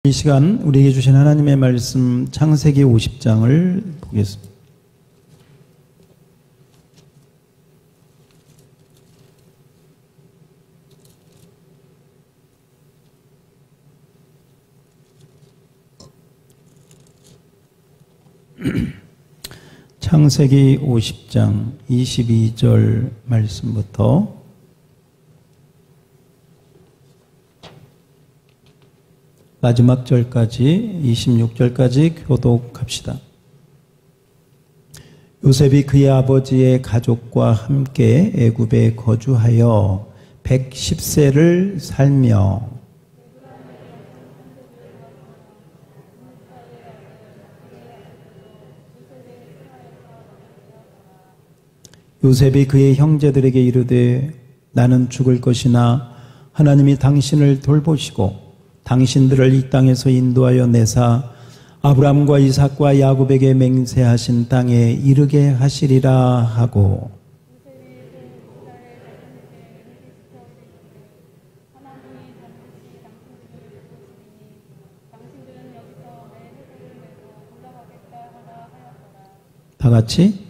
이 시간 우리에게 주신 하나님의 말씀 창세기 50장을 보겠습니다. 창세기 50장 22절 말씀부터 마지막 절까지 26절까지 교독합시다. 요셉이 그의 아버지의 가족과 함께 애굽에 거주하여 110세를 살며 요셉이 그의 형제들에게 이르되 나는 죽을 것이나 하나님이 당신을 돌보시고 당신들을 이 땅에서 인도하여 내사 아브람과 이삭과 야곱에게 맹세하신 땅에 이르게 하시리라 하고 다 같이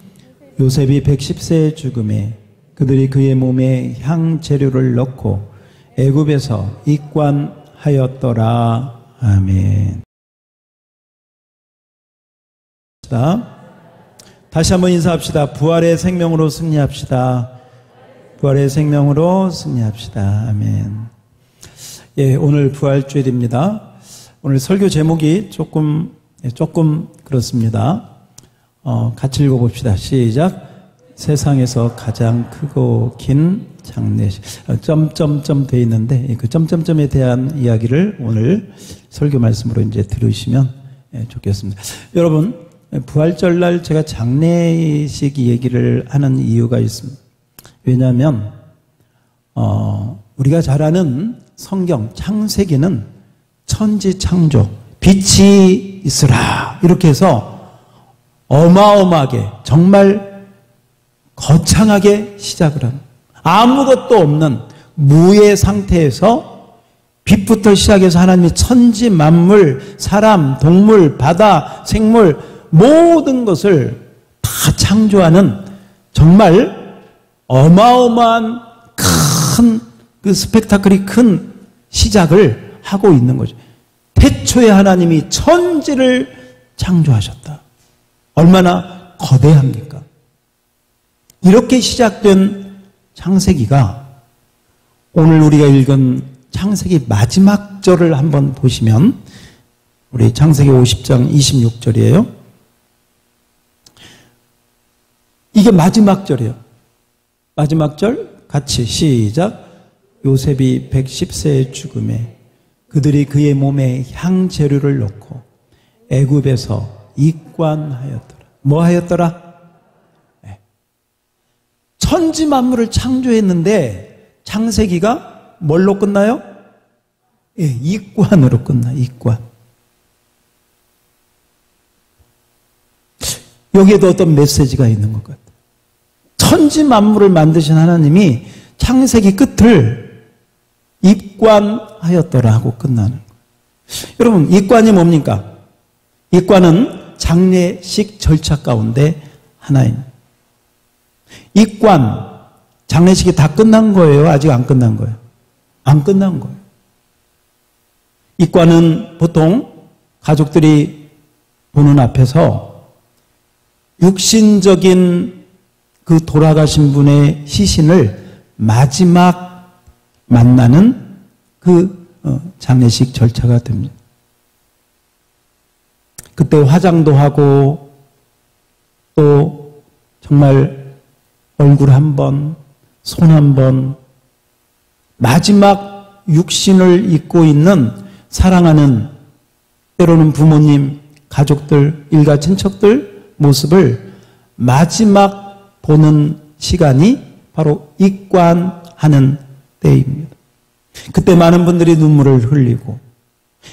요셉이 110세의 죽음에 그들이 그의 몸에 향 재료를 넣고 애굽에서 입관하였더라. 아멘. 다시 한번 인사합시다. 부활의 생명으로 승리합시다. 부활의 생명으로 승리합시다. 아멘. 예, 오늘 부활주일입니다. 오늘 설교 제목이 조금 그렇습니다. 같이 읽어봅시다. 시작. 세상에서 가장 크고 긴 장례식. 점점점 돼 있는데 그 점점점에 대한 이야기를 오늘 설교 말씀으로 이제 들으시면 좋겠습니다. 여러분, 부활절날 제가 장례식 얘기를 하는 이유가 있습니다. 왜냐하면 우리가 잘 아는 성경 창세기는 천지창조, 빛이 있으라 이렇게 해서 어마어마하게 정말 거창하게 시작을 합니다. 아무것도 없는 무의 상태에서 빛부터 시작해서 하나님이 천지 만물, 사람, 동물, 바다, 생물 모든 것을 다 창조하는 정말 어마어마한 큰 그 스펙타클이 큰 시작을 하고 있는 거죠. 태초에 하나님이 천지를 창조하셨다. 얼마나 거대합니까? 이렇게 시작된 창세기가 오늘 우리가 읽은 창세기 마지막 절을 한번 보시면 우리 창세기 50장 26절이에요. 이게 마지막 절이에요. 마지막 절 같이 시작. 요셉이 110세의 죽음에 그들이 그의 몸에 향재료를 넣고 애굽에서 입관하였더라. 뭐 하였더라? 천지 만물을 창조했는데 창세기가 뭘로 끝나요? 입관으로 끝나요. 입관. 여기에도 어떤 메시지가 있는 것 같아요. 천지 만물을 만드신 하나님이 창세기 끝을 입관하였더라 하고 끝나는 거예요. 여러분, 입관이 뭡니까? 입관은 장례식 절차 가운데 하나입니다. 입관, 장례식이 다 끝난 거예요? 아직 안 끝난 거예요? 안 끝난 거예요. 입관은 보통 가족들이 보는 앞에서 육신적인 그 돌아가신 분의 시신을 마지막 만나는 그 장례식 절차가 됩니다. 그때 화장도 하고 또 정말 얼굴 한 번, 손 한 번, 마지막 육신을 입고 있는 사랑하는 때로는 부모님, 가족들, 일가 친척들 모습을 마지막 보는 시간이 바로 입관하는 때입니다. 그때 많은 분들이 눈물을 흘리고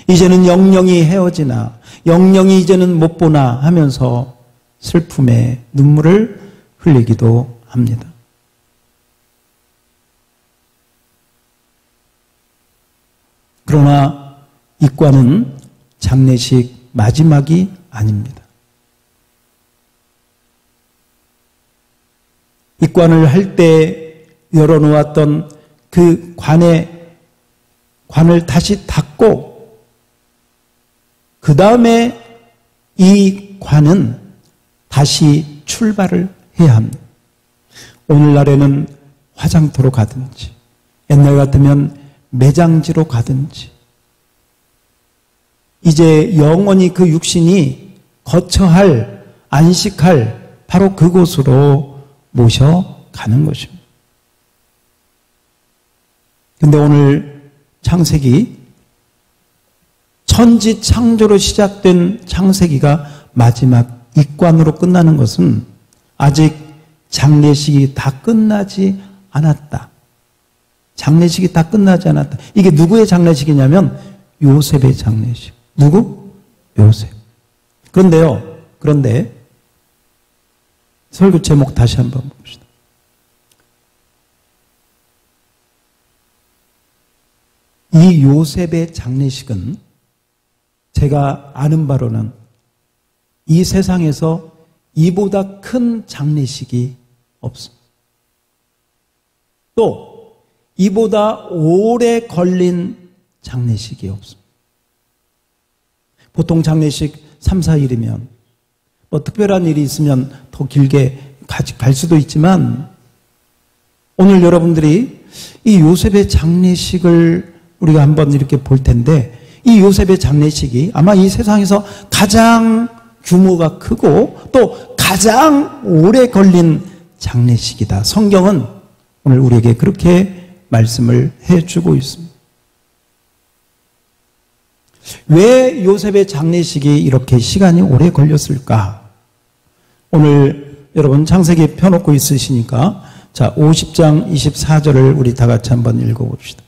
이제는 영영이 헤어지나 영영이 이제는 못 보나 하면서 슬픔에 눈물을 흘리기도 합니다. 그러나 입관은 장례식 마지막이 아닙니다. 입관을 할 때 열어놓았던 그 관을 다시 닫고 그 다음에 이 관은 다시 출발을 해야 합니다. 오늘날에는 화장터로 가든지 옛날 같으면 매장지로 가든지 이제 영원히 그 육신이 거처할, 안식할 바로 그곳으로 모셔가는 것입니다. 근데 오늘 창세기, 천지 창조로 시작된 창세기가 마지막 입관으로 끝나는 것은 아직 장례식이 다 끝나지 않았다. 장례식이 다 끝나지 않았다. 이게 누구의 장례식이냐면 요셉의 장례식. 누구? 요셉. 그런데 설교 제목 다시 한번 봅시다. 이 요셉의 장례식은 제가 아는 바로는 이 세상에서 이보다 큰 장례식이 없습니다. 또 이보다 오래 걸린 장례식이 없습니다. 보통 장례식 3, 4일이면 뭐 특별한 일이 있으면 더 길게 갈 수도 있지만 오늘 여러분들이 이 요셉의 장례식을 우리가 한번 이렇게 볼 텐데 이 요셉의 장례식이 아마 이 세상에서 가장 규모가 크고 또 가장 오래 걸린 장례식이다. 성경은 오늘 우리에게 그렇게 말씀을 해주고 있습니다. 왜 요셉의 장례식이 이렇게 시간이 오래 걸렸을까? 오늘 여러분 창세기 펴놓고 있으시니까 자 50장 24절을 우리 다 같이 한번 읽어봅시다.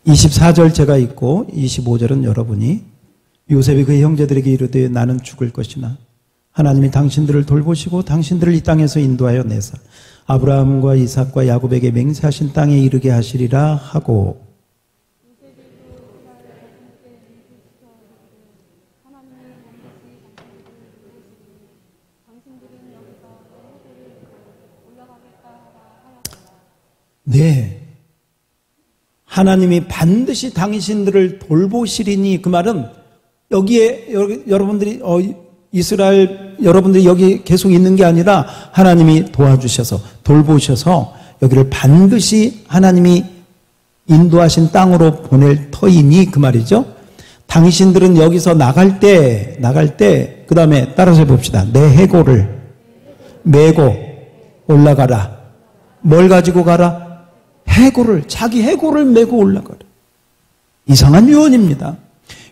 24절 제가 읽고 25절은 여러분이 요셉이 그의 형제들에게 이르되 나는 죽을 것이나 하나님이 당신들을 돌보시고 당신들을 이 땅에서 인도하여 내사 아브라함과 이삭과 야곱에게 맹세하신 땅에 이르게 하시리라 하고 네. 하나님이 반드시 당신들을 돌보시리니 그 말은 여기에 여러분들이 이스라엘 여러분들이 여기 계속 있는 게 아니라 하나님이 도와주셔서 돌보셔서 여기를 반드시 하나님이 인도하신 땅으로 보낼 터이니 그 말이죠. 당신들은 여기서 나갈 때 그 다음에 따라서 해봅시다. 내 해골을 메고 올라가라. 뭘 가지고 가라? 자기 해골을 메고 올라가라. 이상한 유언입니다.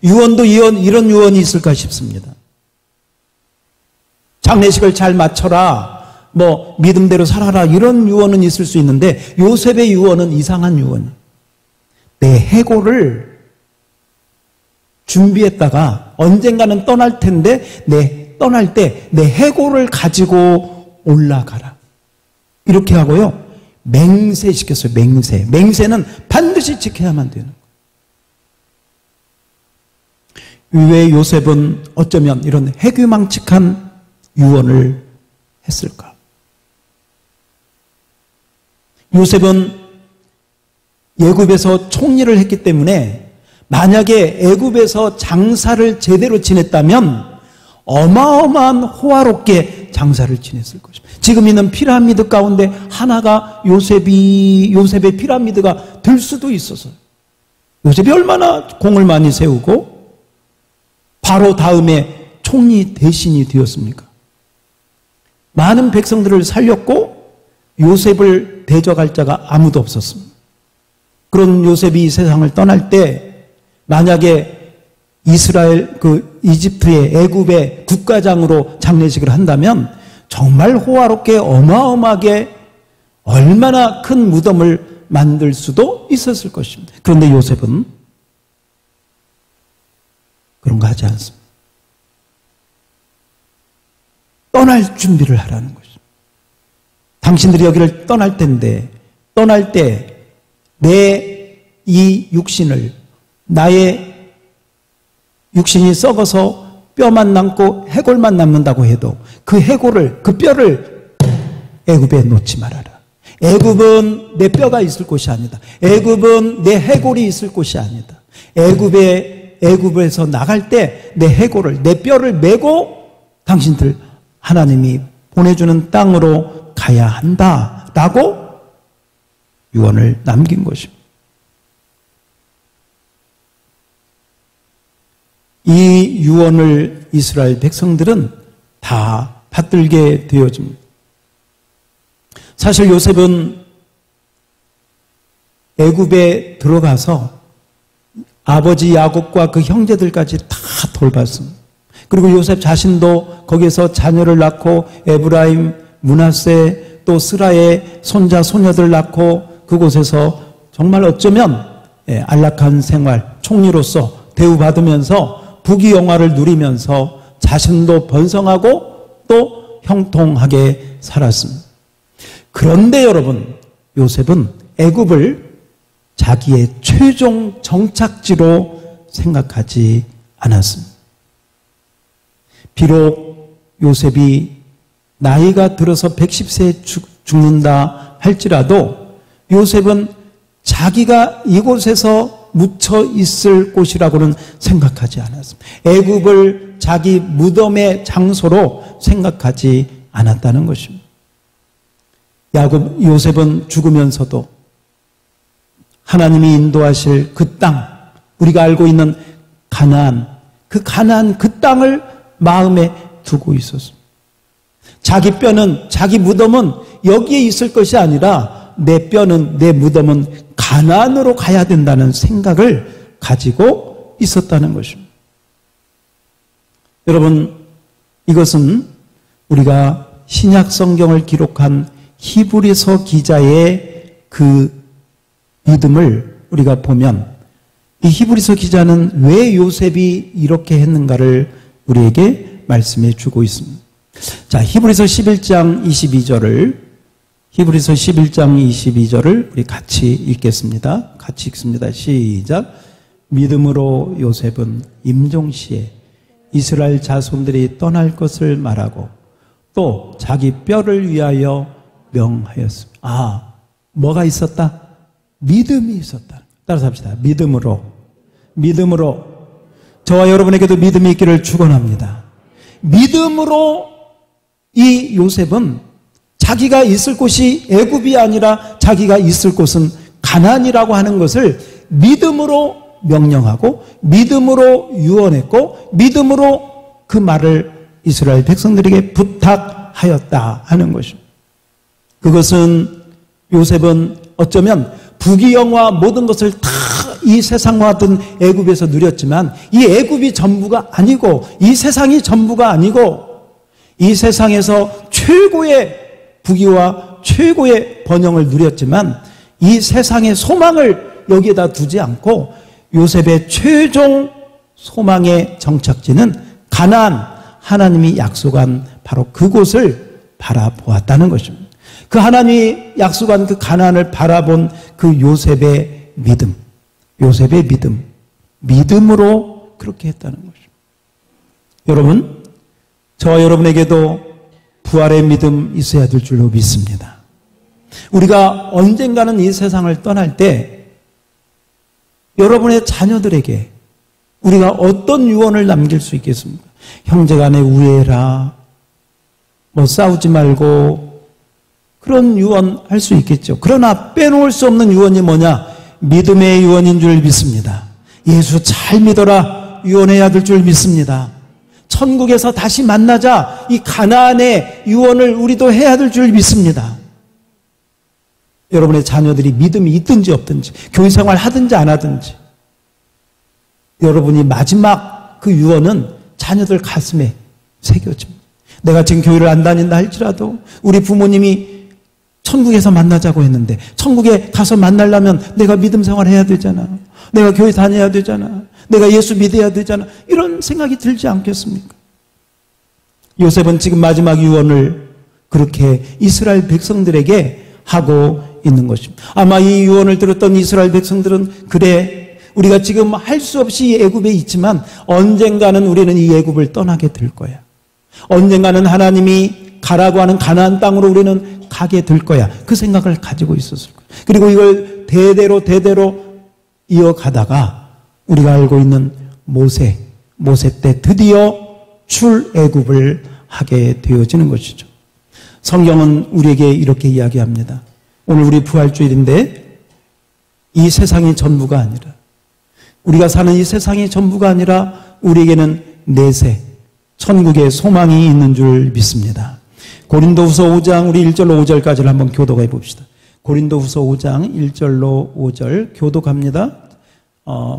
유언도 이런 유언이 있을까 싶습니다. 장례식을 잘 마쳐라, 뭐 믿음대로 살아라 이런 유언은 있을 수 있는데 요셉의 유언은 이상한 유언이에요. 내 해골을 준비했다가 언젠가는 떠날 텐데 떠날 때 내 해골을 가지고 올라가라. 이렇게 하고요. 맹세시켰어요. 맹세는 반드시 지켜야만 되는 거예요. 왜 요셉은 어쩌면 이런 해괴망측한 유언을 했을까? 요셉은 애굽에서 총리를 했기 때문에 만약에 애굽에서 장사를 제대로 지냈다면 어마어마한 호화롭게 장사를 지냈을 것입니다. 지금 있는 피라미드 가운데 하나가 요셉의 피라미드가 될 수도 있어서 요셉이 얼마나 공을 많이 세우고 바로 다음에 총리 대신이 되었습니까? 많은 백성들을 살렸고 요셉을 대적할 자가 아무도 없었습니다. 그런 요셉이 이 세상을 떠날 때 만약에 이집트의 애굽의 국가장으로 장례식을 한다면 정말 호화롭게 어마어마하게 얼마나 큰 무덤을 만들 수도 있었을 것입니다. 그런데 요셉은 그런 거 하지 않습니다. 떠날 준비를 하라는 것입니다. 당신들이 여기를 떠날 텐데 떠날 때 내 이 육신을 나의 육신이 썩어서 뼈만 남고 해골만 남는다고 해도 그 해골을, 그 뼈를 애굽에 놓지 말아라. 애굽은 내 뼈가 있을 곳이 아니다. 애굽은 내 해골이 있을 곳이 아니다. 애굽에서 나갈 때 내 해골을, 내 뼈를 메고 당신들 하나님이 보내주는 땅으로 가야 한다라고 유언을 남긴 것입니다. 이 유언을 이스라엘 백성들은 다 받들게 되어집니다. 사실 요셉은 애굽에 들어가서 아버지 야곱과 그 형제들까지 다 돌봤습니다. 그리고 요셉 자신도 거기서 자녀를 낳고 에브라임, 므낫세, 또 스라의 손자, 소녀들 낳고 그곳에서 정말 어쩌면 안락한 생활, 총리로서 대우받으면서 부귀영화를 누리면서 자신도 번성하고 또 형통하게 살았습니다. 그런데 여러분, 요셉은 애굽을 자기의 최종 정착지로 생각하지 않았습니다. 비록 요셉이 나이가 들어서 110세에 죽는다 할지라도 요셉은 자기가 이곳에서 묻혀 있을 곳이라고는 생각하지 않았습니다. 애굽을 자기 무덤의 장소로 생각하지 않았다는 것입니다. 요셉은 죽으면서도 하나님이 인도하실 그 땅, 우리가 알고 있는 가나안, 그 땅을 마음에 두고 있었습니다. 자기 뼈는, 자기 무덤은 여기에 있을 것이 아니라 내 뼈는, 내 무덤은 가나안으로 가야 된다는 생각을 가지고 있었다는 것입니다. 여러분, 이것은 우리가 신약 성경을 기록한 히브리서 기자의 그 믿음을 우리가 보면 이 히브리서 기자는 왜 요셉이 이렇게 했는가를 우리에게 말씀해 주고 있습니다. 자, 히브리서 11장 22절을 우리 같이 읽겠습니다. 같이 읽습니다. 시작. 믿음으로 요셉은 임종시에 이스라엘 자손들이 떠날 것을 말하고 또 자기 뼈를 위하여 명하였습니다. 아, 뭐가 있었다? 믿음이 있었다. 따라서 합시다. 믿음으로. 저와 여러분에게도 믿음이 있기를 축원합니다. 믿음으로 이 요셉은 자기가 있을 곳이 애굽이 아니라 자기가 있을 곳은 가나안이라고 하는 것을 믿음으로 명령하고 믿음으로 유언했고 믿음으로 그 말을 이스라엘 백성들에게 부탁하였다 하는 것입니다. 그것은 요셉은 어쩌면 부귀영화 모든 것을 다 이 세상과 같은 애굽에서 누렸지만 이 애굽이 전부가 아니고 이 세상이 전부가 아니고 이 세상에서 최고의 부귀와 최고의 번영을 누렸지만 이 세상의 소망을 여기에다 두지 않고 요셉의 최종 소망의 정착지는 가나안, 하나님이 약속한 바로 그곳을 바라보았다는 것입니다. 그 하나님이 약속한 그 가나안을 바라본 그 요셉의 믿음으로 그렇게 했다는 것입니다. 여러분, 저와 여러분에게도 부활의 믿음 있어야 될 줄로 믿습니다. 우리가 언젠가는 이 세상을 떠날 때 여러분의 자녀들에게 우리가 어떤 유언을 남길 수 있겠습니까? 형제간에 우애라, 싸우지 말고 그런 유언 할 수 있겠죠. 그러나 빼놓을 수 없는 유언이 뭐냐? 믿음의 유언인 줄 믿습니다. 예수 잘 믿어라 유언해야 될 줄 믿습니다. 천국에서 다시 만나자 이 가나안의 유언을 우리도 해야 될 줄 믿습니다. 여러분의 자녀들이 믿음이 있든지 없든지 교회 생활 하든지 안 하든지 여러분이 마지막 그 유언은 자녀들 가슴에 새겨집니다. 내가 지금 교회를 안 다닌다 할지라도 우리 부모님이 천국에서 만나자고 했는데 천국에 가서 만나려면 내가 믿음 생활해야 되잖아. 내가 교회 다녀야 되잖아. 내가 예수 믿어야 되잖아. 이런 생각이 들지 않겠습니까? 요셉은 지금 마지막 유언을 그렇게 이스라엘 백성들에게 하고 있는 것입니다. 아마 이 유언을 들었던 이스라엘 백성들은 그래, 우리가 지금 할 수 없이 애굽에 있지만 언젠가는 우리는 이 애굽을 떠나게 될 거야. 언젠가는 하나님이 가라고 하는 가나안 땅으로 우리는 가게 될 거야. 그 생각을 가지고 있었을 거야. 그리고 이걸 대대로 이어가다가 우리가 알고 있는 모세 때 드디어 출애굽을 하게 되어지는 것이죠. 성경은 우리에게 이렇게 이야기합니다. 오늘 우리 부활주일인데 이 세상이 전부가 아니라, 우리가 사는 이 세상이 전부가 아니라 우리에게는 내세 천국의 소망이 있는 줄 믿습니다. 고린도후서 5장 우리 1절로 5절까지를 한번 교독해 봅시다. 고린도후서 5장 1절로 5절 교독합니다.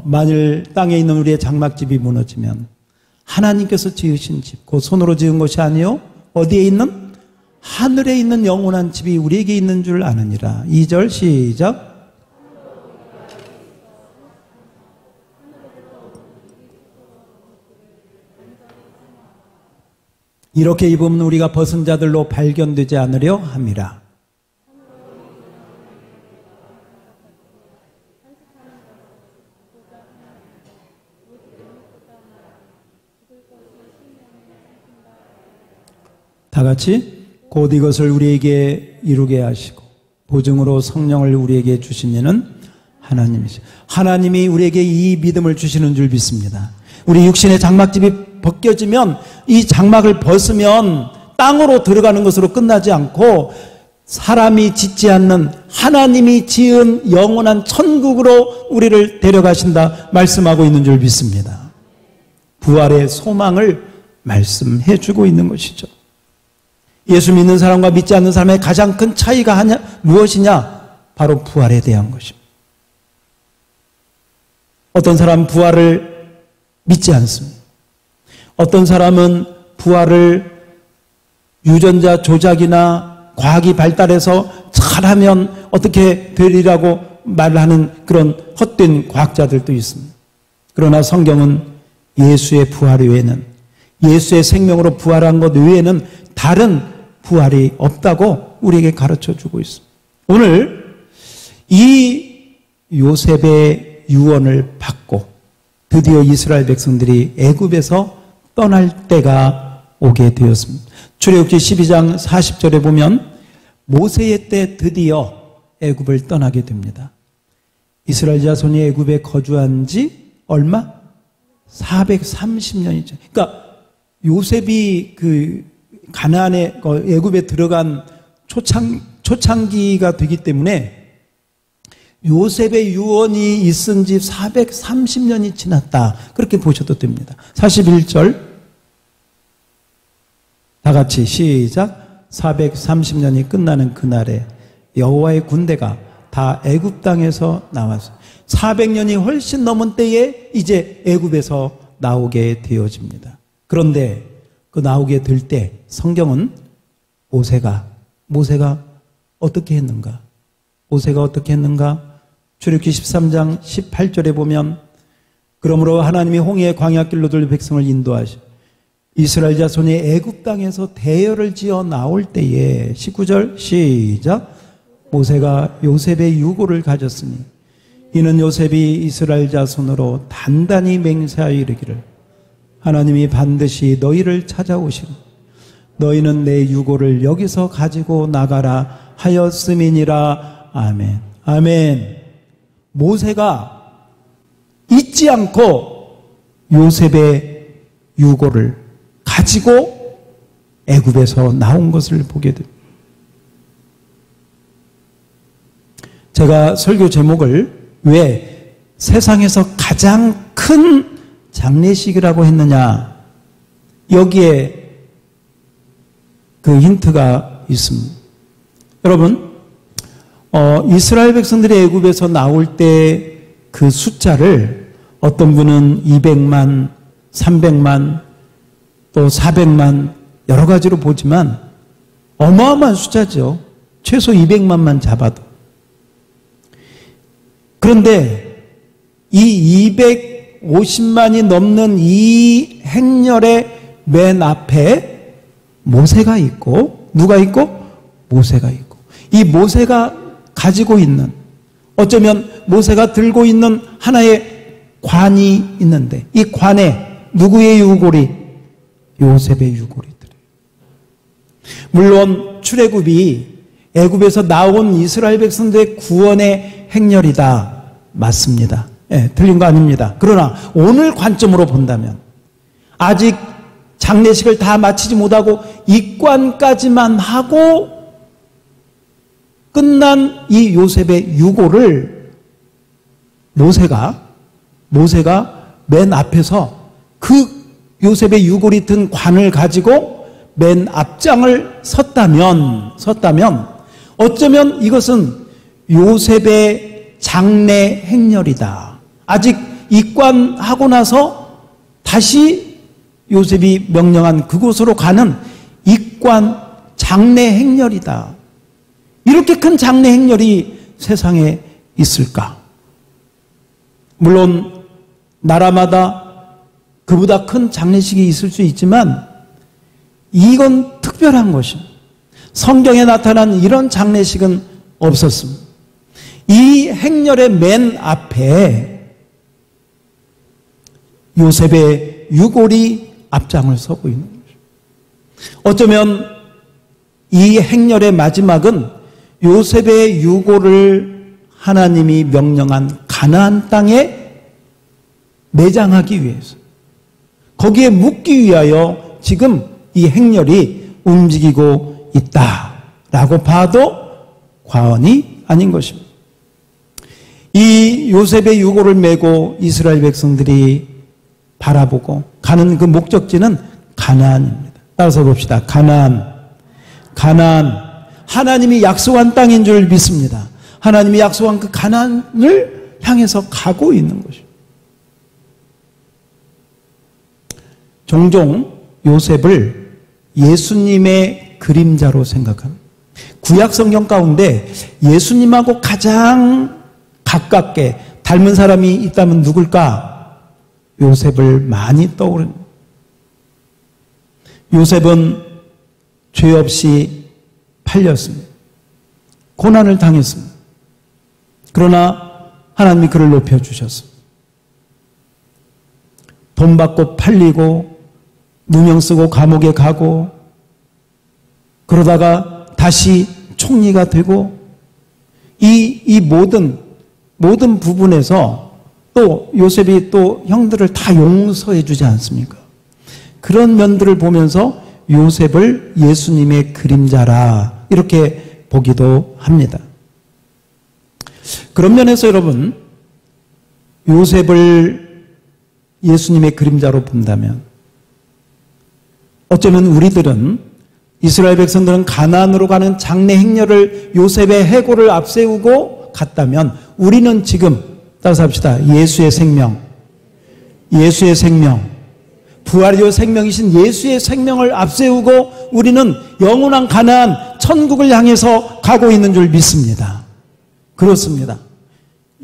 만일 땅에 있는 우리의 장막집이 무너지면 하나님께서 지으신 집, 그 손으로 지은 것이 아니요 어디에 있는? 하늘에 있는 영원한 집이 우리에게 있는 줄 아느니라. 2절 시작. 이렇게 입으면 우리가 벗은 자들로 발견되지 않으려 함이라. 다 같이 곧 이것을 우리에게 이루게 하시고 보증으로 성령을 우리에게 주신 이는 하나님이시죠. 하나님이 우리에게 이 믿음을 주시는 줄 믿습니다. 우리 육신의 장막집이 벗겨지면 이 장막을 벗으면 땅으로 들어가는 것으로 끝나지 않고 사람이 짓지 않는 하나님이 지은 영원한 천국으로 우리를 데려가신다 말씀하고 있는 줄 믿습니다. 부활의 소망을 말씀해 주고 있는 것이죠. 예수 믿는 사람과 믿지 않는 사람의 가장 큰 차이가 무엇이냐? 바로 부활에 대한 것입니다. 어떤 사람은 부활을 믿지 않습니다. 어떤 사람은 부활을 유전자 조작이나 과학이 발달해서 잘하면 어떻게 되리라고 말하는 그런 헛된 과학자들도 있습니다. 그러나 성경은 예수의 부활 외에는, 예수의 생명으로 부활한 것 외에는 다른 부활이 없다고 우리에게 가르쳐 주고 있습니다. 오늘 이 요셉의 유언을 받고 드디어 이스라엘 백성들이 애굽에서 떠날 때가 오게 되었습니다. 출애굽기 12장 40절에 보면 모세의 때 드디어 애굽을 떠나게 됩니다. 이스라엘 자손이 애굽에 거주한 지 얼마? 430년이죠. 그러니까 요셉이 그 가나안에 애굽에 들어간 초창기가 되기 때문에 요셉의 유언이 있은 지 430년이 지났다. 그렇게 보셔도 됩니다. 41절 다 같이 시작. 430년이 끝나는 그날에 여호와의 군대가 다 애굽 땅에서 나왔어요. 400년이 훨씬 넘은 때에 이제 애굽에서 나오게 되어집니다. 그런데 그 나오게 될 때 성경은 모세가 어떻게 했는가? 모세가 어떻게 했는가? 출애굽기 13장 18절에 보면 그러므로 하나님이 홍해의 광야길로 돌려 백성을 인도하시 이스라엘 자손이 애굽 땅에서 대열을 지어 나올 때에 19절 시작. 모세가 요셉의 유고를 가졌으니 이는 요셉이 이스라엘 자손으로 단단히 맹세하여 이르기를 하나님이 반드시 너희를 찾아오시고 너희는 내 유고를 여기서 가지고 나가라 하였음이니라. 아멘. 아멘. 모세가 잊지 않고 요셉의 유고를 가지고 애굽에서 나온 것을 보게 됩니다. 제가 설교 제목을 왜 세상에서 가장 큰 장례식이라고 했느냐, 여기에 그 힌트가 있습니다. 여러분, 이스라엘 백성들이 애굽에서 나올 때 그 숫자를 어떤 분은 200만, 300만, 또 400만 여러 가지로 보지만 어마어마한 숫자죠. 최소 200만만 잡아도. 그런데 이 250만이 넘는 이 행렬의 맨 앞에 모세가 있고, 누가 있고? 모세가 있고. 이 모세가 가지고 있는, 어쩌면 모세가 들고 있는 하나의 관이 있는데 이 관에 누구의 유골이? 요셉의 유골이더래요. 물론 출애굽이 애굽에서 나온 이스라엘 백성들의 구원의 행렬이다. 맞습니다. 틀린 거 아닙니다. 그러나 오늘 관점으로 본다면 아직 장례식을 다 마치지 못하고 입관까지만 하고 끝난 이 요셉의 유골을 모세가 맨 앞에서 그 요셉의 유골이 든 관을 가지고 맨 앞장을 섰다면 어쩌면 이것은 요셉의 장례 행렬이다. 아직 입관하고 나서 다시 요셉이 명령한 그곳으로 가는 입관 장례 행렬이다. 이렇게 큰 장례 행렬이 세상에 있을까? 물론 나라마다 그보다 큰 장례식이 있을 수 있지만 이건 특별한 것입니다. 성경에 나타난 이런 장례식은 없었습니다. 이 행렬의 맨 앞에 요셉의 유골이 앞장을 서고 있는 것입니다. 어쩌면 이 행렬의 마지막은 요셉의 유골을 하나님이 명령한 가나안 땅에 매장하기 위해서 거기에 묻기 위하여 지금 이 행렬이 움직이고 있다라고 봐도 과언이 아닌 것입니다. 이 요셉의 유골을 메고 이스라엘 백성들이 바라보고 가는 그 목적지는 가나안입니다. 따라서 봅시다. 가나안. 하나님이 약속한 땅인 줄 믿습니다. 하나님이 약속한 그 가나안을 향해서 가고 있는 것입니다. 종종 요셉을 예수님의 그림자로 생각합니다. 구약 성경 가운데 예수님하고 가장 가깝게 닮은 사람이 있다면 누굴까? 요셉을 많이 떠오릅니다. 요셉은 죄 없이 팔렸습니다. 고난을 당했습니다. 그러나 하나님이 그를 높여주셨습니다. 돈 받고 팔리고 누명 쓰고 감옥에 가고 그러다가 다시 총리가 되고 이 모든 부분에서 또 요셉이 또 형들을 다 용서해 주지 않습니까? 그런 면들을 보면서 요셉을 예수님의 그림자라 이렇게 보기도 합니다. 그런 면에서 여러분 요셉을 예수님의 그림자로 본다면 어쩌면 우리들은 이스라엘 백성들은 가나안으로 가는 장례 행렬을 요셉의 해골을 앞세우고 갔다면 우리는 지금 따라서 합시다. 예수의 생명 부활이요 생명이신 예수의 생명을 앞세우고 우리는 영원한 가나안 천국을 향해서 가고 있는 줄 믿습니다. 그렇습니다.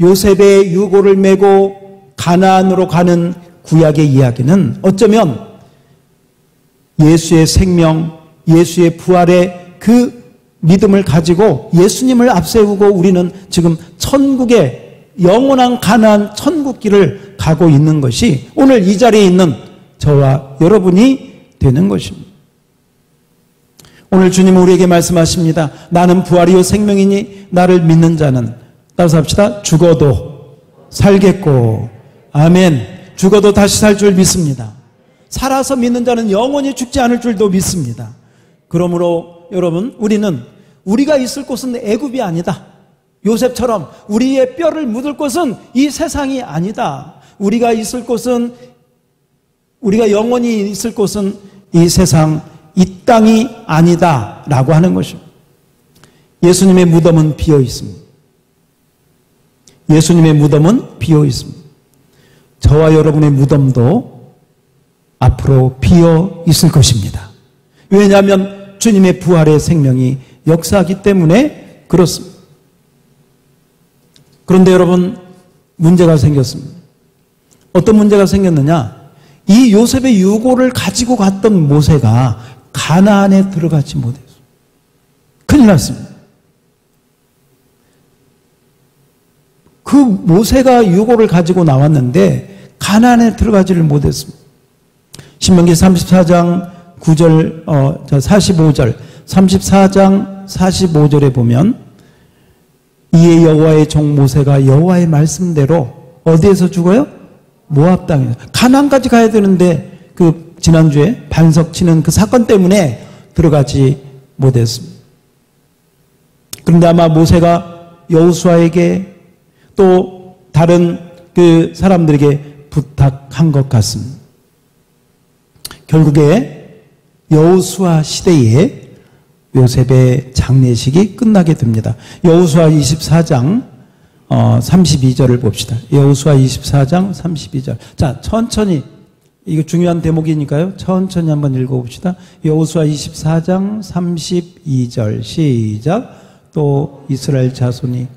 요셉의 유골을 메고 가나안으로 가는 구약의 이야기는 어쩌면 예수의 생명, 예수의 부활의 그 믿음을 가지고 예수님을 앞세우고 우리는 지금 천국의 영원한 가나안 천국길을 가고 있는 것이 오늘 이 자리에 있는 저와 여러분이 되는 것입니다. 오늘 주님은 우리에게 말씀하십니다. 나는 부활이요 생명이니 나를 믿는 자는 따라서 합시다. 죽어도 살겠고 아멘. 죽어도 다시 살 줄 믿습니다. 살아서 믿는 자는 영원히 죽지 않을 줄도 믿습니다. 그러므로 여러분 우리는 우리가 있을 곳은 애굽이 아니다. 요셉처럼 우리의 뼈를 묻을 곳은 이 세상이 아니다. 우리가 있을 곳은 우리가 영원히 있을 곳은 이 세상 이 땅이 아니다 라고 하는 것입니다. 예수님의 무덤은 비어 있습니다. 예수님의 무덤은 비어 있습니다. 저와 여러분의 무덤도 앞으로 비어 있을 것입니다. 왜냐하면 주님의 부활의 생명이 역사하기 때문에 그렇습니다. 그런데 여러분 문제가 생겼습니다. 어떤 문제가 생겼느냐? 이 요셉의 유골을 가지고 갔던 모세가 가나안에 들어가지 못했어요. 큰일 났습니다. 그 모세가 유골을 가지고 나왔는데 가나안에 들어가지를 못했습니다. 신명기 34장 9절, 45절, 34장 45절에 보면 이에 여호와의 종 모세가 여호와의 말씀대로 어디에서 죽어요? 모압 땅에서. 가나안까지 가야 되는데 그 지난주에 반석 치는 그 사건 때문에 들어가지 못했습니다. 그런데 아마 모세가 여호수아에게 또 다른 그 사람들에게 부탁한 것 같습니다. 결국에 여호수아 시대에 요셉의 장례식이 끝나게 됩니다. 여호수아 24장 32절을 봅시다. 여호수아 24장 32절. 자, 천천히, 이거 중요한 대목이니까요. 천천히 한번 읽어봅시다. 여호수아 24장 32절 시작. 또 이스라엘 자손이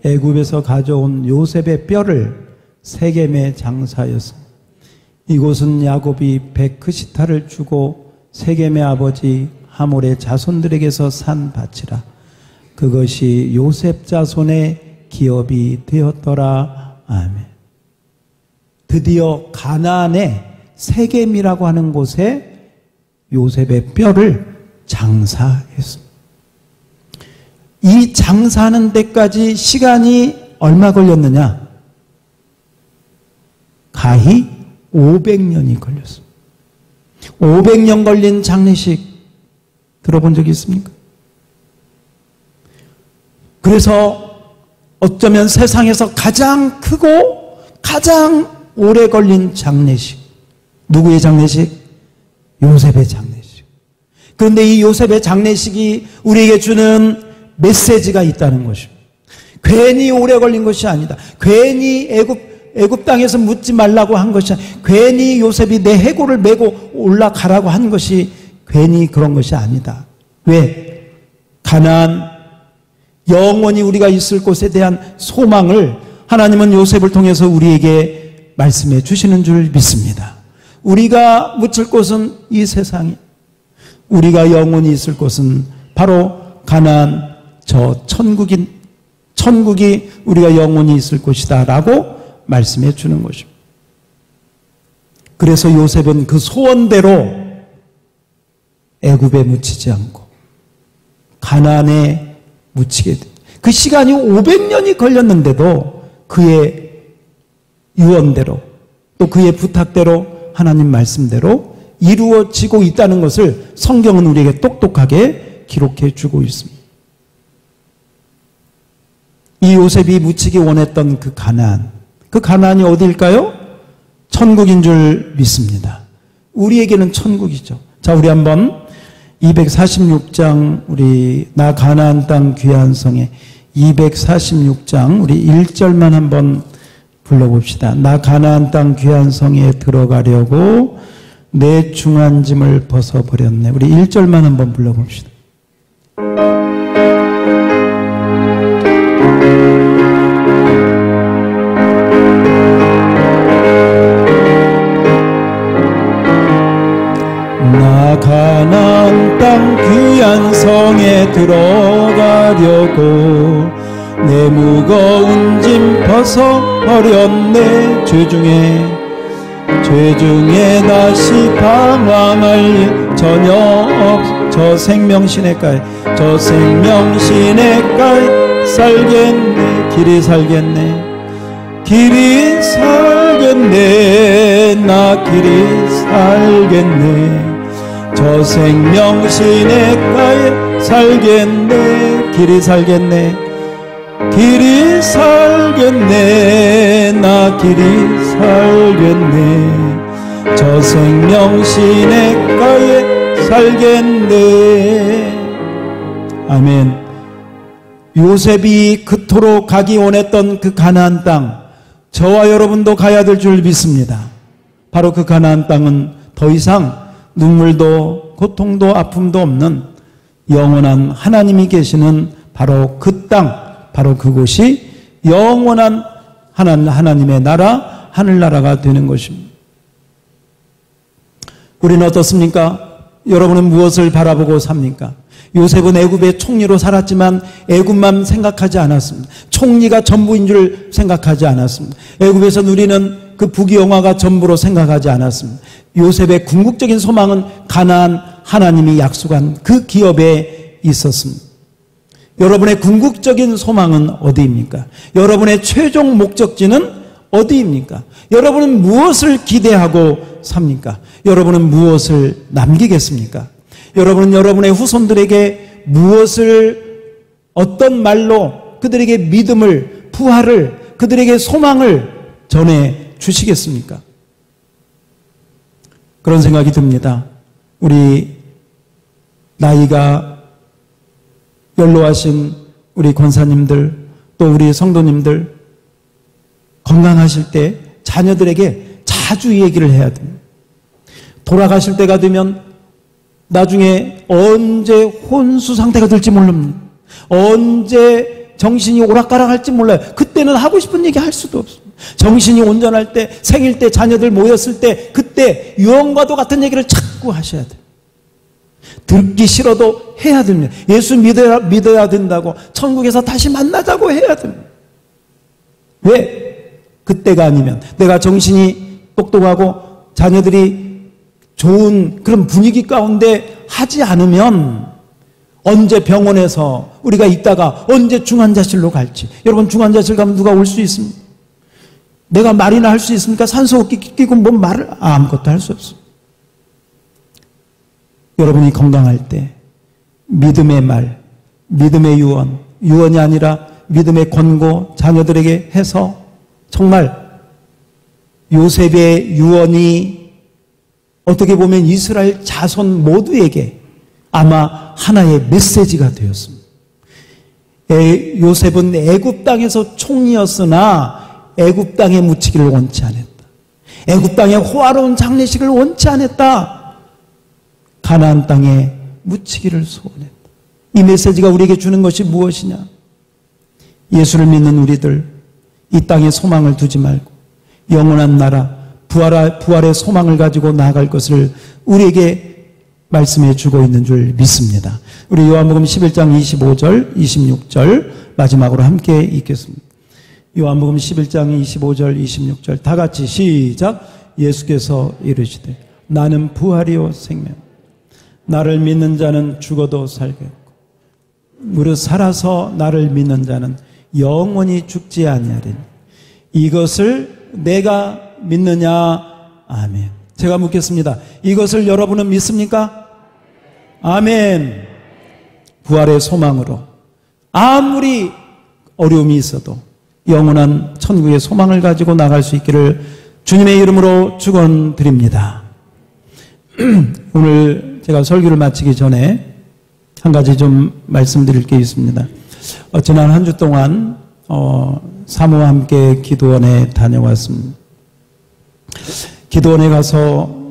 애굽에서 가져온 요셉의 뼈를 세겜에 장사하였습니다. 이곳은 야곱이 베크시타를 주고 세겜의 아버지 하몰의 자손들에게서 산 밭이라. 그것이 요셉 자손의 기업이 되었더라. 아멘. 드디어 가나안의 세겜이라고 하는 곳에 요셉의 뼈를 장사했습니다. 이 장사하는 데까지 시간이 얼마 걸렸느냐? 가히 500년이 걸렸습니다. 500년 걸린 장례식 들어본 적이 있습니까? 그래서 어쩌면 세상에서 가장 크고 가장 오래 걸린 장례식. 누구의 장례식? 요셉의 장례식. 그런데 이 요셉의 장례식이 우리에게 주는 메시지가 있다는 것입니다. 괜히 오래 걸린 것이 아니다. 괜히 애굽 땅에서 묻지 말라고 한 것이 아니다. 괜히 요셉이 내 해골을 메고 올라가라고 한 것이 괜히 그런 것이 아니다. 왜? 가나안, 영원히 우리가 있을 곳에 대한 소망을 하나님은 요셉을 통해서 우리에게 말씀해 주시는 줄 믿습니다. 우리가 묻힐 곳은 이 세상이, 우리가 영원히 있을 곳은 바로 가나안, 저 천국이 우리가 영원히 있을 곳이다 라고 말씀해 주는 것입니다. 그래서 요셉은 그 소원대로 애굽에 묻히지 않고 가나안에 묻히게 됩니다. 그 시간이 500년이 걸렸는데도 그의 유언대로 또 그의 부탁대로 하나님 말씀대로 이루어지고 있다는 것을 성경은 우리에게 똑똑하게 기록해 주고 있습니다. 이 요셉이 묻히기 원했던 그 가나안이 어디일까요? 천국인 줄 믿습니다. 우리에게는 천국이죠. 자, 우리 한번 246장 우리 나 가나안 땅 귀한 성에 246장 우리 1절만 한번 불러봅시다. 나 가나안 땅 귀한 성에 들어가려고 내 중한 짐을 벗어버렸네. 우리 1절만 한번 불러봅시다. 나 가나안 땅 귀한 성에 들어가려고 내 무거운 짐 벗어버렸네. 죄 중에 다시 방황할 전혀 없. 저 생명시내가에 살겠네. 길이 살겠네. 나 길이 살겠네. 저 생명시내가에 살겠네. 길이 살겠네. 나 길이 살겠네. 저 생명시내가에 살겠네. 아멘. 요셉이 그토록 가기 원했던 그 가나안 땅, 저와 여러분도 가야 될 줄 믿습니다. 바로 그 가나안 땅은 더 이상 눈물도 고통도 아픔도 없는 영원한 하나님이 계시는 바로 그 땅, 바로 그곳이 영원한 하나님의 나라, 하늘나라가 되는 것입니다. 우리는 어떻습니까? 여러분은 무엇을 바라보고 삽니까? 요셉은 애굽의 총리로 살았지만 애굽만 생각하지 않았습니다. 총리가 전부인 줄 생각하지 않았습니다. 애굽에서 누리는 그 부귀영화가 전부로 생각하지 않았습니다. 요셉의 궁극적인 소망은 가나안 하나님이 약속한 그 기업에 있었습니다. 여러분의 궁극적인 소망은 어디입니까? 여러분의 최종 목적지는 어디입니까? 여러분은 무엇을 기대하고 삽니까? 여러분은 무엇을 남기겠습니까? 여러분은 여러분의 후손들에게 무엇을, 어떤 말로 그들에게 믿음을, 부활을, 그들에게 소망을 전해 주시겠습니까? 그런 생각이 듭니다. 우리 나이가 연로하신 우리 권사님들, 또 우리 성도님들, 건강하실 때 자녀들에게 자주 얘기를 해야 됩니다. 돌아가실 때가 되면 나중에 언제 혼수 상태가 될지 모릅니다. 언제 정신이 오락가락할지 몰라요. 그때는 하고 싶은 얘기 할 수도 없습니다. 정신이 온전할 때, 생일 때, 자녀들 모였을 때, 그때 유언과도 같은 얘기를 자꾸 하셔야 돼요. 듣기 싫어도 해야 됩니다. 예수 믿어야 된다고, 천국에서 다시 만나자고 해야 됩니다. 왜? 그때가 아니면, 내가 정신이 똑똑하고 자녀들이 좋은 그런 분위기 가운데 하지 않으면 언제 병원에서 우리가 있다가 언제 중환자실로 갈지. 여러분, 중환자실 가면 누가 올 수 있습니까? 내가 말이나 할 수 있습니까? 산소호흡기 끼고 뭔 말을 아무것도 할 수 없습니다. 여러분이 건강할 때 믿음의 말, 믿음의 유언, 유언이 아니라 믿음의 권고 자녀들에게 해서 정말 요셉의 유언이 어떻게 보면 이스라엘 자손 모두에게 아마 하나의 메시지가 되었습니다. 요셉은 애굽 땅에서 총리였으나 애굽 땅에 묻히기를 원치 않았다. 애굽 땅의 호화로운 장례식을 원치 않았다. 가나안 땅에 묻히기를 소원했다. 이 메시지가 우리에게 주는 것이 무엇이냐? 예수를 믿는 우리들, 이 땅에 소망을 두지 말고 영원한 나라, 부활의 소망을 가지고 나아갈 것을 우리에게 말씀해 주고 있는 줄 믿습니다. 우리 요한복음 11장 25절, 26절 마지막으로 함께 읽겠습니다. 요한복음 11장 25절, 26절 다 같이 시작. 예수께서 이르시되 나는 부활이요 생명, 나를 믿는 자는 죽어도 살겠고 무릇 살아서 나를 믿는 자는 영원히 죽지 아니하리니 이것을 내가 믿느냐? 아멘. 제가 묻겠습니다. 이것을 여러분은 믿습니까? 아멘. 부활의 소망으로 아무리 어려움이 있어도 영원한 천국의 소망을 가지고 나갈 수 있기를 주님의 이름으로 축원드립니다. 오늘 제가 설교를 마치기 전에 한 가지 좀 말씀드릴 게 있습니다. 지난 한 주 동안 사모와 함께 기도원에 다녀왔습니다. 기도원에 가서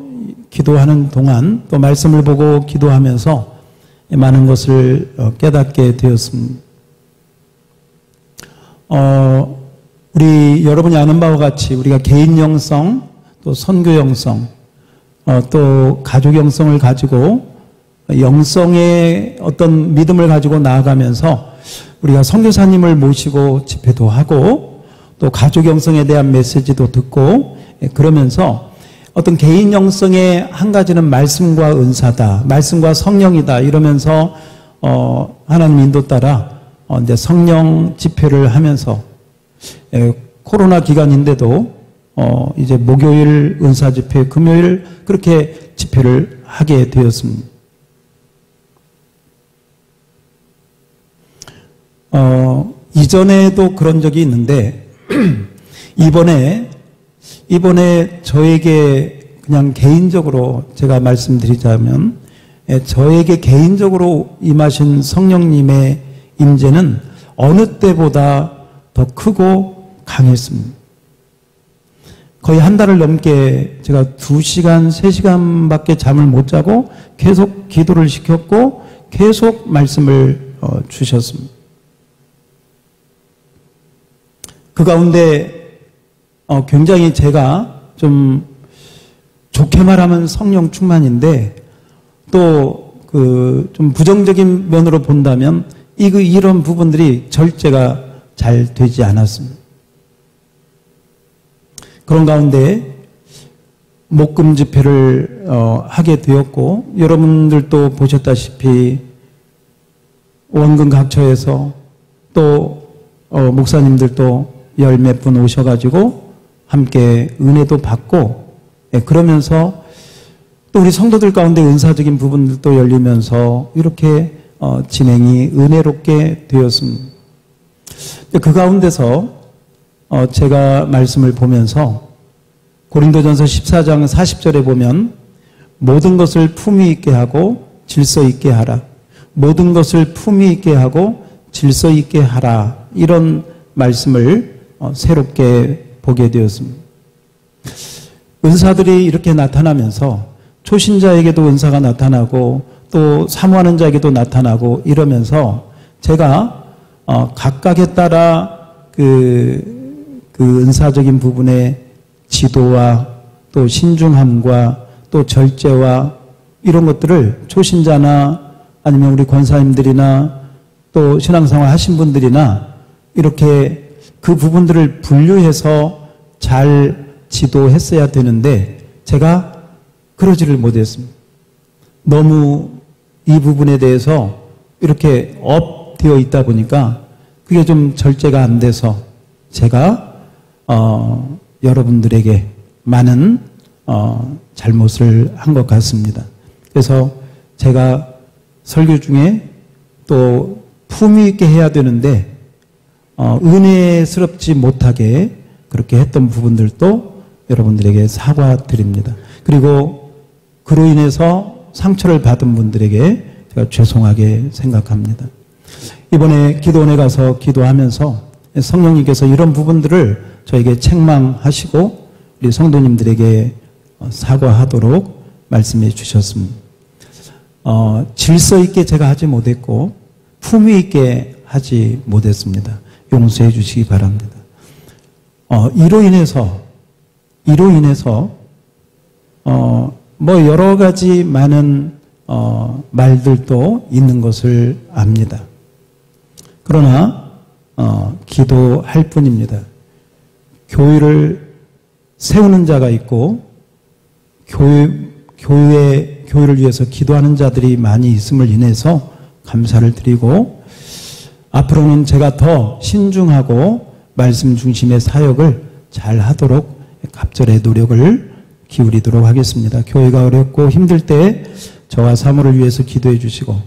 기도하는 동안 또 말씀을 보고 기도하면서 많은 것을 깨닫게 되었습니다. 우리 여러분이 아는 바와 같이 우리가 개인 영성, 또 선교 영성, 또 가족 영성을 가지고 영성의 어떤 믿음을 가지고 나아가면서 우리가 선교사님을 모시고 집회도 하고 또 가족 영성에 대한 메시지도 듣고 그러면서 어떤 개인 영성의 한 가지는 말씀과 은사다, 말씀과 성령이다 이러면서 하나님 인도 따라 이제 성령 집회를 하면서 코로나 기간인데도 이제 목요일 은사 집회, 금요일 그렇게 집회를 하게 되었습니다. 이전에도 그런 적이 있는데 이번에 저에게 그냥 개인적으로 제가 말씀드리자면 저에게 개인적으로 임하신 성령님의 임재는 어느 때보다 더 크고 강했습니다. 거의 한 달을 넘게 제가 2시간, 3시간밖에 잠을 못 자고 계속 기도를 시켰고 계속 말씀을 주셨습니다. 그 가운데 굉장히 제가 좀 좋게 말하면 성령 충만인데 또 좀 부정적인 면으로 본다면 이런 부분들이 절제가 잘 되지 않았습니다. 그런 가운데 목금 집회를 하게 되었고, 여러분들도 보셨다시피 원근 각처에서 또 목사님들도 열 몇 분 오셔가지고 함께 은혜도 받고, 그러면서 또 우리 성도들 가운데 은사적인 부분들도 열리면서 이렇게 진행이 은혜롭게 되었습니다. 그 가운데서 제가 말씀을 보면서 고린도전서 14장 40절에 보면 모든 것을 품위 있게 하고 질서 있게 하라. 모든 것을 품위 있게 하고 질서 있게 하라. 이런 말씀을 새롭게 보게 되었습니다. 은사들이 이렇게 나타나면서 초신자에게도 은사가 나타나고 또 사모하는 자에게도 나타나고 이러면서 제가 각각에 따라 그 은사적인 부분에 지도와 또 신중함과 또 절제와 이런 것들을 초신자나 아니면 우리 권사님들이나 또 신앙생활 하신 분들이나 이렇게 그 부분들을 분류해서 잘 지도했어야 되는데 제가 그러지를 못했습니다. 너무 이 부분에 대해서 이렇게 업되어 있다 보니까 그게 좀 절제가 안 돼서 제가 여러분들에게 많은 잘못을 한 것 같습니다. 그래서 제가 설교 중에 또 품위 있게 해야 되는데 은혜스럽지 못하게 그렇게 했던 부분들도 여러분들에게 사과드립니다. 그리고 그로 인해서 상처를 받은 분들에게 제가 죄송하게 생각합니다. 이번에 기도원에 가서 기도하면서 성령님께서 이런 부분들을 저에게 책망하시고 우리 성도님들에게 사과하도록 말씀해 주셨습니다. 질서 있게 제가 하지 못했고 품위 있게 하지 못했습니다. 용서해 주시기 바랍니다. 이로 인해서 뭐 여러 가지 많은 말들도 있는 것을 압니다. 그러나 기도할 뿐입니다. 교회를 세우는 자가 있고 교회를 위해서 기도하는 자들이 많이 있음을 인해서 감사를 드리고 앞으로는 제가 더 신중하고 말씀 중심의 사역을 잘 하도록 갑절의 노력을 기울이도록 하겠습니다. 교회가 어렵고 힘들 때 저와 사모를 위해서 기도해 주시고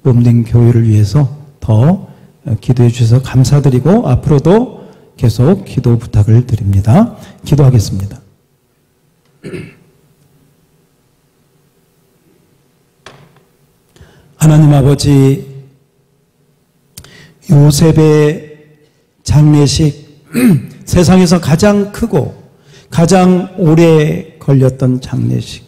몸된 교회를 위해서 더 기도해 주셔서 감사드리고 앞으로도 계속 기도 부탁을 드립니다. 기도하겠습니다. 하나님 아버지, 요셉의 장례식, 세상에서 가장 크고 가장 오래 걸렸던 장례식,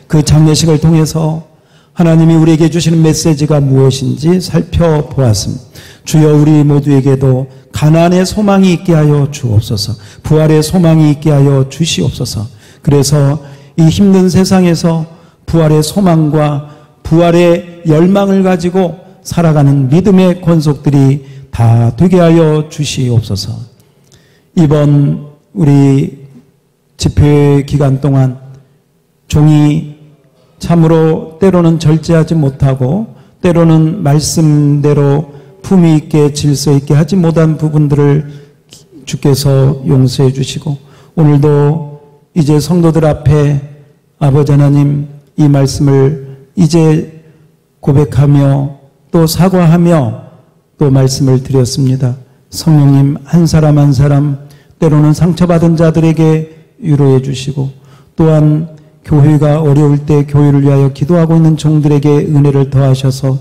그 장례식을 통해서 하나님이 우리에게 주시는 메시지가 무엇인지 살펴보았습니다. 주여, 우리 모두에게도 가난의 소망이 있게 하여 주옵소서. 부활의 소망이 있게 하여 주시옵소서. 그래서 이 힘든 세상에서 부활의 소망과 부활의 열망을 가지고 살아가는 믿음의 권속들이 다 되게 하여 주시옵소서. 이번 우리 집회 기간 동안 종이 참으로 때로는 절제하지 못하고 때로는 말씀대로 품위 있게 질서 있게 하지 못한 부분들을 주께서 용서해 주시고 오늘도 이제 성도들 앞에 아버지 하나님 이 말씀을 이제 고백하며 또 사과하며 또 말씀을 드렸습니다. 성령님 한 사람 한 사람 때로는 상처받은 자들에게 위로해 주시고 또한 교회가 어려울 때 교회를 위하여 기도하고 있는 종들에게 은혜를 더하셔서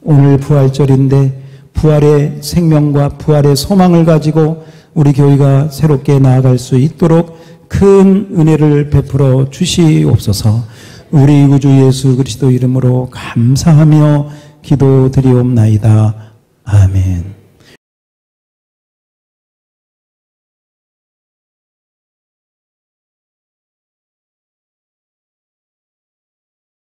오늘 부활절인데 부활의 생명과 부활의 소망을 가지고 우리 교회가 새롭게 나아갈 수 있도록 큰 은혜를 베풀어 주시옵소서. 우리 구주 예수 그리스도 이름으로 감사하며 기도드리옵나이다. 아멘.